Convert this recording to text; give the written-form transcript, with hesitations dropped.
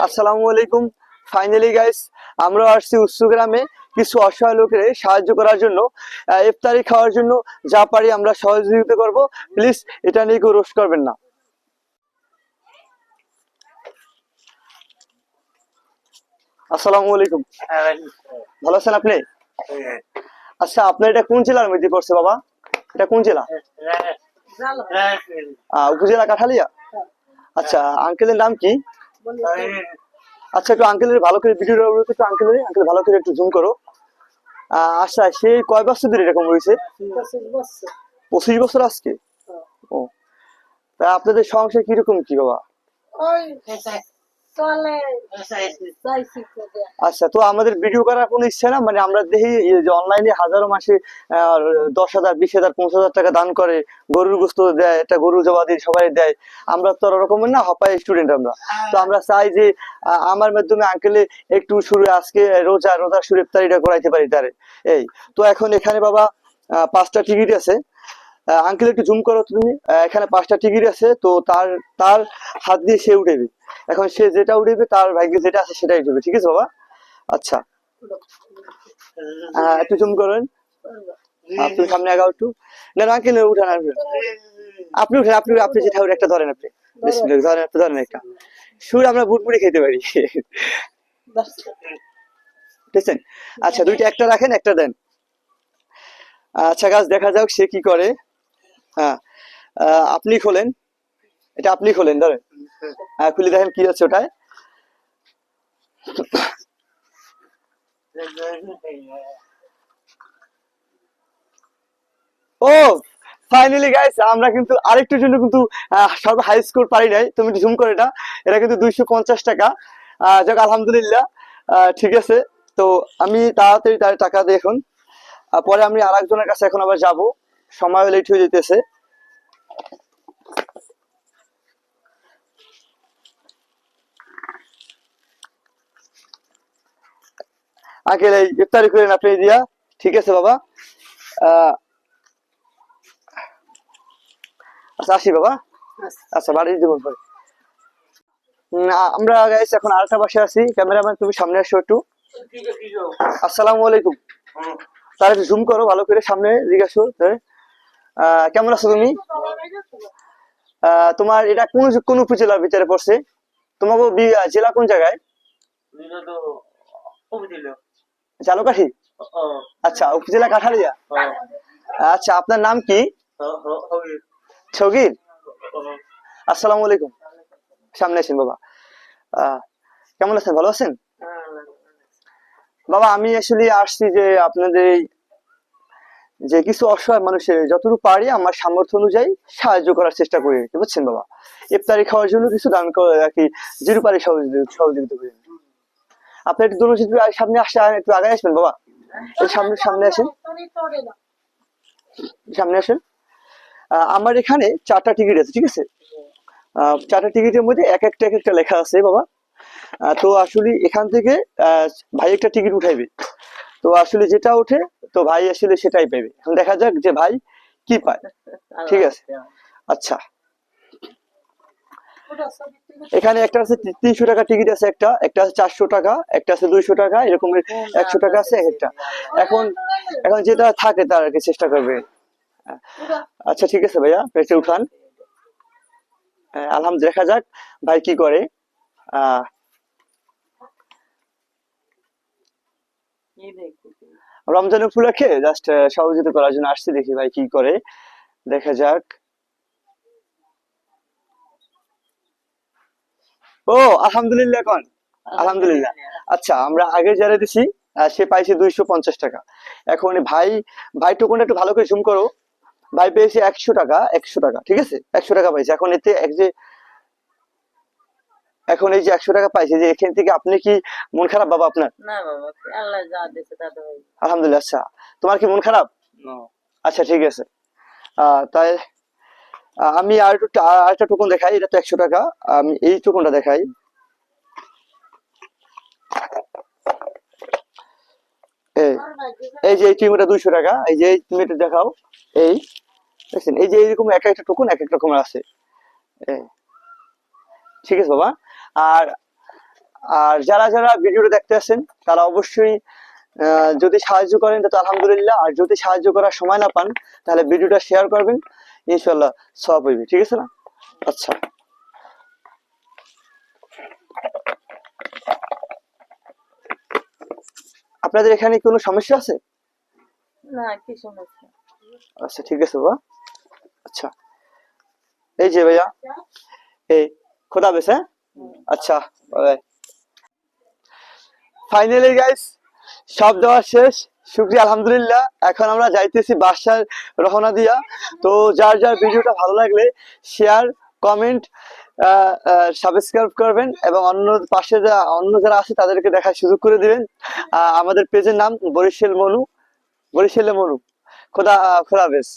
আসসালামু আলাইকুম। Finally guys, আমরা আসছি উৎসু গ্রামে কিছু অসহায় লোকের সাহায্য করার জন্য, ইফতারি খাওয়ার জন্য। যা পারি আমরা সহযোগিতা করব। প্লিজ এটা নিয়ে কেউ রোস্ট করবেন না। আসসালামু আলাইকুম। ভালো আছেন আপনি? আচ্ছা, আপনার এটা কোন জেলার মধ্যে পড়ছে বাবা? এটা কোন জেলা? উপজেলা কাঠালিয়া। আচ্ছা, আঙ্কেলের নাম কি? আচ্ছা, একটু আঙ্কেলের ভালো করে ভিডিওটা একটু আঙ্কেল ভালো করে একটু জুম করো। আচ্ছা, সে কয় বছর ধরে এরকম হয়েছে? 25 বছর আজকে। ও, তা আপনাদের সংসার কিরকম কি বাবা? আচ্ছা, তো আমাদের ভিডিও করার কোনো ইচ্ছা না? মানে আমরা দেখি যে অনলাইনে হাজারো মাসে 10,000, 20,000, 50,000 টাকা দান করে, গরুর গোস্ত দেয়, একটা গরু জবাদি সবাই দেয়। আমরা তো ওরকমের না, হপাই স্টুডেন্ট আমরা। তো আমরা চাই যে আমার মাধ্যমে আঙ্কেলে একটু শুরু, আজকে রোজা শুরু ইফতারিটা করাইতে পারি তারে। এই তো এখন এখানে বাবা 5টা টিকিট আছে। আঙ্কেল একটু জুম করো তুমি। এখানে 5টা টিকিট আছে, তো তার তার হাত দিয়ে সে উঠেবে। এখন সে যেটা উঠেবে, তার ভাগ্যে যেটা আছে সেটাই উঠবে। ঠিক আছে বাবা? আচ্ছা, একটু জুম করেন। আপনি সামনে আগাও একটু। না না আঙ্কেল, উঠান আসবেন। আপনি উঠেন, আপনি যেটা উঠে একটা ধরেন আপনি। ধরেন একটা সুর, আমরা বুটবুড়ি খেতে পারি। বুঝছেন? আচ্ছা, দুইটা একটা রাখেন, একটা দেন। আচ্ছা গাছ, দেখা যাক সে কি করে। হ্যাঁ, আপনি খোলেন, এটা আপনি খোলেন, ধরেন। খুলে দেখেন কি আছে ওটায়। ও, ফাইনালি গাইস, আমরা কিন্তু আরেকটু জন্য কিন্তু সর্ব হাই স্কোর পারি নাই। তুমি জুম করে এটা কিন্তু 250 টাকা। যাক, আলহামদুলিল্লাহ। ঠিক আছে, তো আমি তাড়াতাড়ি তার টাকা দিয়ে এখন পরে আমি আরেকজনের কাছে এখন আবার যাব, সময় লেট হয়ে যেতেছে। আগে এই ইফতারি করেন আপনি দিয়া। ঠিক আছে বাবা। আচ্ছা, আসি বাবা। আচ্ছা, বাড়ি দেবো পরে। আমরা গাইস এখন আরেকটা পাশে আছি। ক্যামেরাম্যান তুমি সামনে আসো একটু। আসসালামু আলাইকুম। তার একটু জুম করো ভালো করে, সামনে জিজ্ঞাসা। কেমন আছো তুমি? তোমার এটা কোন উপজেলার ভিতরে পড়ছে? তোমাকে জেলা কোন জায়গায়? ঝালকাঠি। আচ্ছা, উপজেলা কাঠালিয়া। আচ্ছা, আপনার নাম কি? সগির। আসসালামু আলাইকুম। সামনে আসেন বাবা। কেমন আছেন? ভালো আছেন বাবা? আমি আসলে আসছি যে আপনাদের যে কিছু অসহায় মানুষের যতটুকু পারি আমার সামর্থ্য অনুযায়ী সাহায্য করার চেষ্টা করি, বুঝছেন বাবা? ইফতারি খাওয়ার জন্য কিছু দান করে রাখি, যেটু পারি সহযোগিতা করি। আপনি একটু দূর সামনে আসে, একটু আগে আসবেন বাবা। এই সামনে আসেন, সামনে আসেন। আমার এখানে 4টা টিকিট আছে, ঠিক আছে? 4টা টিকিটের মধ্যে এক একটা লেখা আছে বাবা। তো আসলে এখান থেকে ভাই একটা টিকিট উঠাইবে। তো আসলে যেটা ওঠে, তো ভাই আসলে সেটাই পাবে। এখন দেখা যাক যে ভাই কি পায়। ঠিক আছে? আচ্ছা, এখানে একটা আছে 300 টাকা টিকিট আছে, একটা আছে 400 টাকা, একটা আছে 200 টাকা, এরকম 100 টাকা আছে একটা। এখন এখন যেটা থাকে তার আর কি চেষ্টা করবে। আচ্ছা, ঠিক আছে ভাইয়া, পেটে উঠান। আলহামদুলিল্লাহ, দেখা যাক ভাই কি করে। আহ রমজান উপলক্ষে জাস্ট সহযোগিতা করার জন্য আসছি, দেখি ভাই কি করে, দেখা যাক। ও, আলহামদুলিল্লাহ এখন। আলহামদুলিল্লাহ। আচ্ছা, আমরা আগে যারা দিছি সে পাইছে 250 টাকা। এখন ভাই টোকনটা একটু ভালো করে জুম করো। ভাই পেয়েছে 100 টাকা, 100 টাকা। ঠিক আছে, 100 টাকা পাইছে। এখন এতে এখন এই যে 100 টাকা পাইছে, যে এখান থেকে আপনি কি মন খারাপ বাবা আপনার? না বাবা, আল্লাহ যা দিয়েছে তা দেয়। আলহামদুলিল্লাহ। আচ্ছা, তোমার কি মন খারাপ? আচ্ছা, ঠিক আছে। তাই আমি আরেকটা টোকন দেখাই। এটা তো 100 টাকা। আমি এই টোকনটা দেখাই। এই যে এই টিমটা 200 টাকা। এই যে তুমি এটা দেখাও। এই দেখছেন, এই যে এইরকম এক একটা টোকন এক এক রকমের আছে। ঠিক আছে বাবা। আর আর যারা যারা ভিডিওটা দেখতে আছেন তারা অবশ্যই যদি সাহায্য করেন তো আলহামদুলিল্লাহ, আর যদি সাহায্য করার সময় না পান তাহলে ভিডিওটা শেয়ার করবেন, ইনশাল্লাহ সব হইবে, ঠিক আছে না? আচ্ছা, আপনাদের এখানে কোনো সমস্যা আছে? না, কি সমস্যা? আচ্ছা ঠিক আছে বাবা। আচ্ছা, এই যে ভাইয়া, এই খোদা হাফেজ, হ্যাঁ? আচ্ছা, ফাইনালি গাইস সব দেওয়া শেষ, শুকরিয়া আলহামদুলিল্লাহ। এখন আমরা যাইতেছি বাসার রওনা দিয়া। তো যার যার ভিডিওটা ভালো লাগলে শেয়ার, কমেন্ট, সাবস্ক্রাইব করবেন এবং অন্য পাশে অন্য যারা আছে তাদেরকে দেখার সুযোগ করে দিবেন। আমাদের পেজের নাম বরিশাল মনু, বরিশালে মনু। খোদা হাফেজ।